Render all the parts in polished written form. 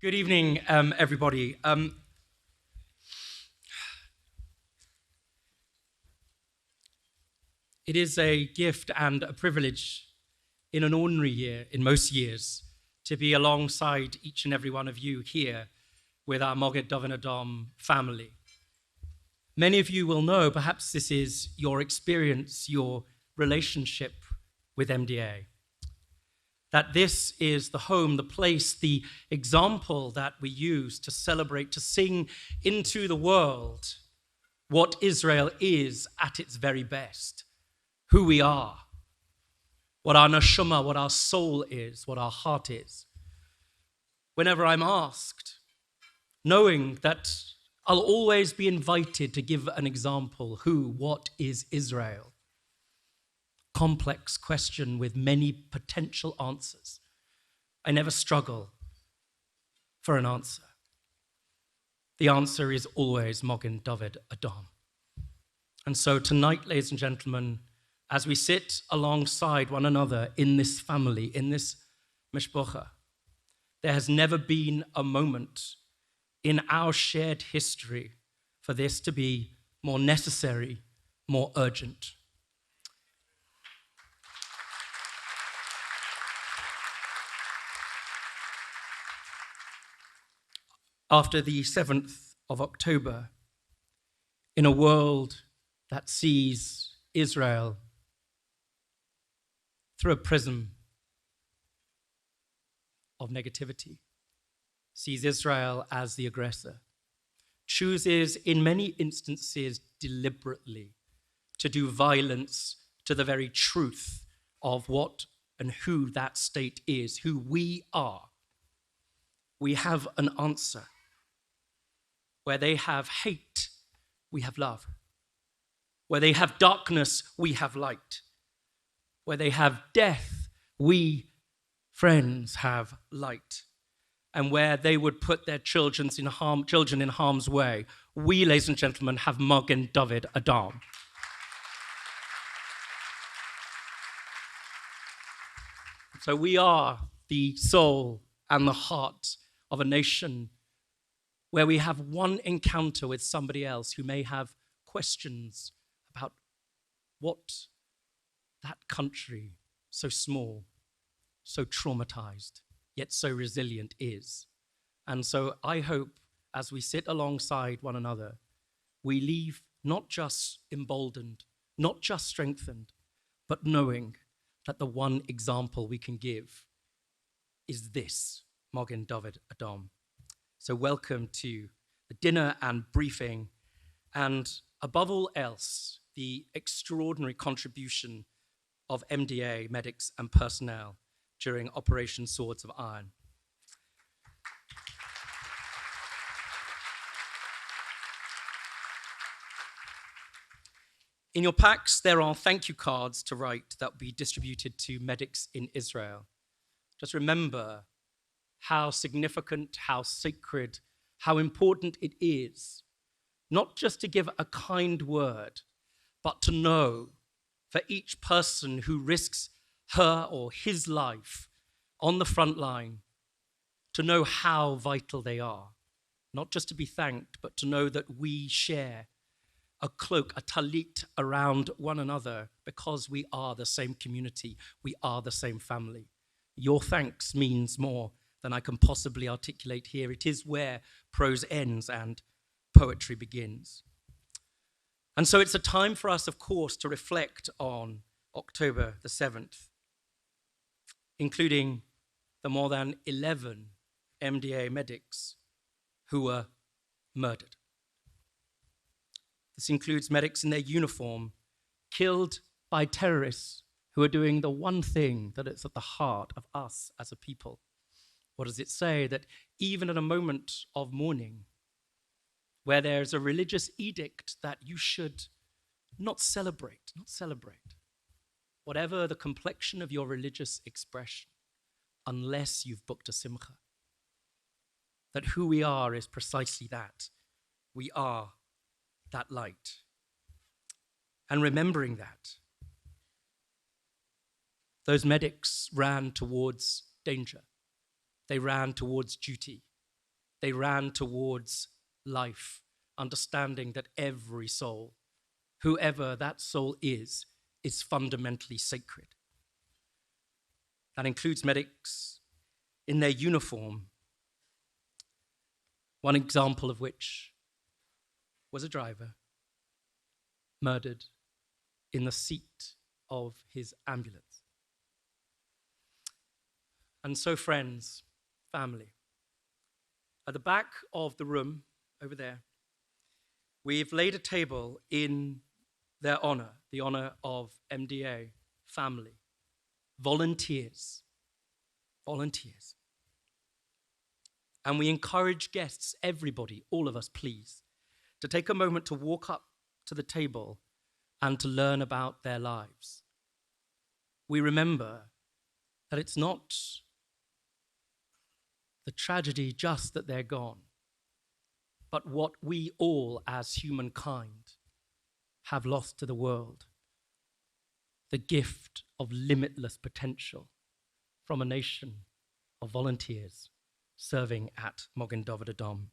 Good evening, everybody. It is a gift and a privilege in an ordinary year, in most years, to be alongside each and every one of you here with our Moged Dovin Adam family. Many of you will know, perhaps this is your experience, your relationship with MDA. That this is the home, the place, the example that we use to celebrate, to sing into the world what Israel is at its very best, who we are, what our neshama, what our soul is, what our heart is. Whenever I'm asked, knowing that I'll always be invited to give an example, what is Israel? Complex question with many potential answers. I never struggle for an answer. The answer is always Mogen David Adam. And so tonight, ladies and gentlemen, as we sit alongside one another in this family, in this mishpocha, there has never been a moment in our shared history for this to be more necessary, more urgent. After the 7th of October, in a world that sees Israel through a prism of negativity, sees Israel as the aggressor, chooses in many instances deliberately to do violence to the very truth of what and who that state is, who we are, we have an answer. Where they have hate, we have love. Where they have darkness, we have light. Where they have death, we, friends, have light. And where they would put their children in harm's way, we, ladies and gentlemen, have Mogen David Adam. So we are the soul and the heart of a nation where we have one encounter with somebody else who may have questions about what that country, so small, so traumatized, yet so resilient is. And so I hope as we sit alongside one another, we leave not just emboldened, not just strengthened, but knowing that the one example we can give is this, Mogen David Adam. So welcome to the dinner and briefing, and above all else, the extraordinary contribution of MDA medics and personnel during Operation Swords of Iron. In your packs, there are thank you cards to write that will be distributed to medics in Israel. Just remember how significant, how sacred, how important it is, not just to give a kind word, but to know for each person who risks her or his life on the front line, to know how vital they are, not just to be thanked, but to know that we share a cloak, a talit around one another because we are the same community, we are the same family. Your thanks means more than I can possibly articulate here. It is where prose ends and poetry begins. And so it's a time for us, of course, to reflect on October the 7th, including the more than 11 MDA medics who were murdered. This includes medics in their uniform, killed by terrorists who are doing the one thing that is at the heart of us as a people. What does it say? That even in a moment of mourning, where there's a religious edict that you should not celebrate, whatever the complexion of your religious expression, unless you've booked a simcha. That who we are is precisely that. We are that light. And remembering that, those medics ran towards danger. They ran towards duty. They ran towards life, understanding that every soul, whoever that soul is fundamentally sacred. That includes medics in their uniform, one example of which was a driver murdered in the seat of his ambulance. And so, friends, family, at the back of the room over there, we've laid a table in their honor, the honor of MDA, family, volunteers. And we encourage guests, everybody, all of us, please, to take a moment to walk up to the table and to learn about their lives. We remember that it's not the tragedy just that they're gone, but what we all as humankind have lost to the world, the gift of limitless potential from a nation of volunteers serving at Mogen David Adom.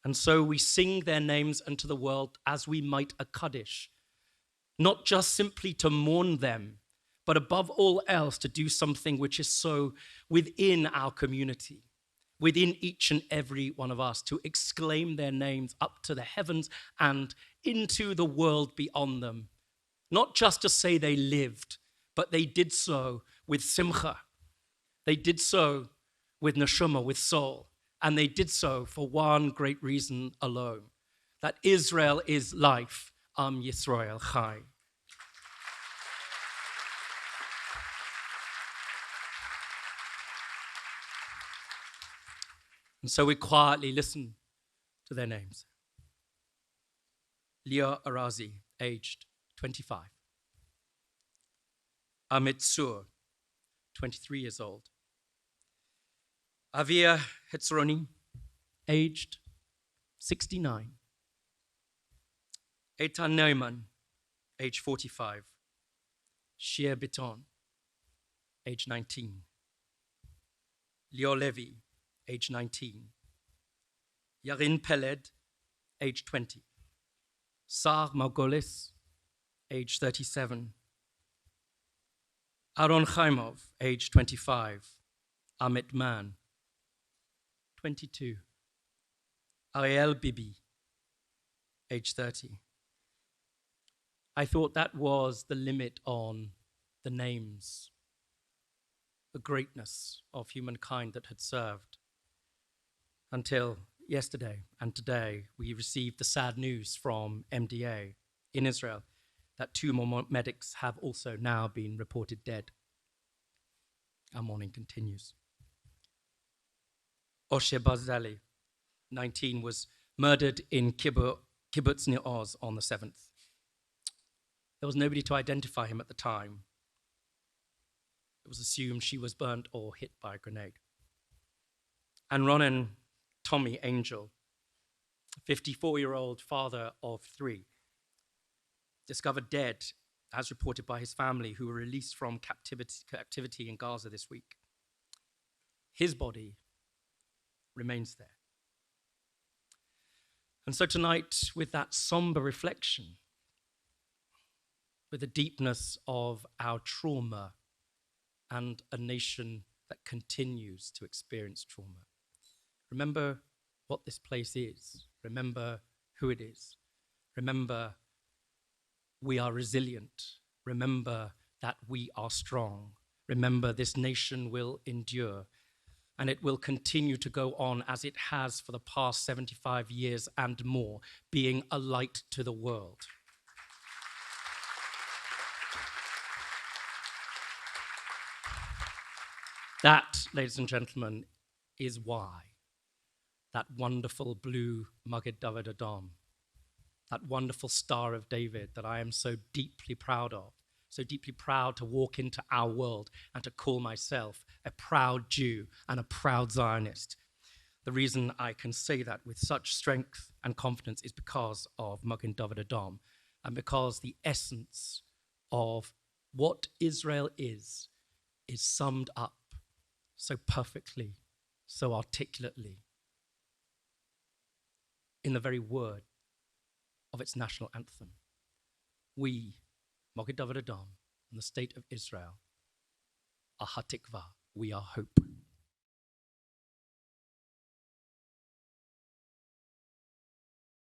And so we sing their names unto the world as we might a Kaddish, not just simply to mourn them, but above all else to do something which is so within our community, within each and every one of us, to exclaim their names up to the heavens and into the world beyond them. Not just to say they lived, but they did so with simcha. They did so with neshama, with soul. And they did so for one great reason alone, that Israel is life, Am Yisrael Chai. And so we quietly listen to their names. Leah Arazi, aged 25. Amit Sur, 23 years old. Avia Hetzroni, aged 69. Eitan Neumann, age 45. Shir Biton, age 19. Leo Levy, age 19. Yarin Peled, age 20. Sar Margolis, age 37. Aaron Chaimov, age 25. Amit Man, 22. Ariel Bibi, age 30. I thought that was the limit on the names, the greatness of humankind that had served, until yesterday and today we received the sad news from MDA in Israel that 2 more medics have also now been reported dead. Our mourning continues. Osher Barzali, 19, was murdered in Kibbutz Nir Oz on the 7th. There was nobody to identify him at the time. It was assumed she was burnt or hit by a grenade. And Ronan Tommy Angel, a 54-year-old father of 3, discovered dead, as reported by his family, who were released from captivity in Gaza this week. His body remains there. And so tonight, with that somber reflection, with the deepness of our trauma and a nation that continues to experience trauma, remember what this place is. Remember who it is. Remember we are resilient. Remember that we are strong. Remember this nation will endure. And it will continue to go on as it has for the past 75 years and more, being a light to the world. That, ladies and gentlemen, is why that wonderful blue Maggid David Adom, that wonderful Star of David that I am so deeply proud of, so deeply proud to walk into our world and to call myself a proud Jew and a proud Zionist. The reason I can say that with such strength and confidence is because of Magen David Adom, and because the essence of what Israel is summed up so perfectly, so articulately in the very word of its national anthem. We, Moghid David Adam, and the state of Israel, are Hatikva, we are hope.